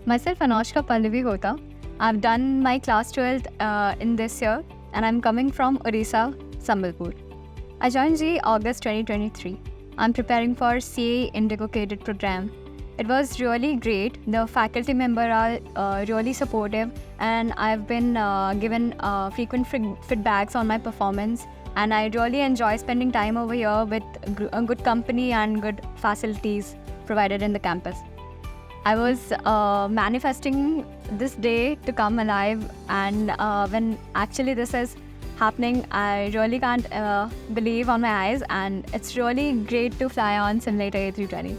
Myself, Anushka Pallavi Hota. I've done my class 12th in this year, and I'm coming from Orissa, Sambalpur. I joined GE August 2023. I'm preparing for CA Indigo Cadet program. It was really great. The faculty members are really supportive, and I've been given frequent feedbacks on my performance. And I really enjoy spending time over here with a good company and good facilities provided in the campus. I was manifesting this day to come alive, and when actually this is happening, I really can't believe on my eyes, and it's really great to fly on Simulator A320.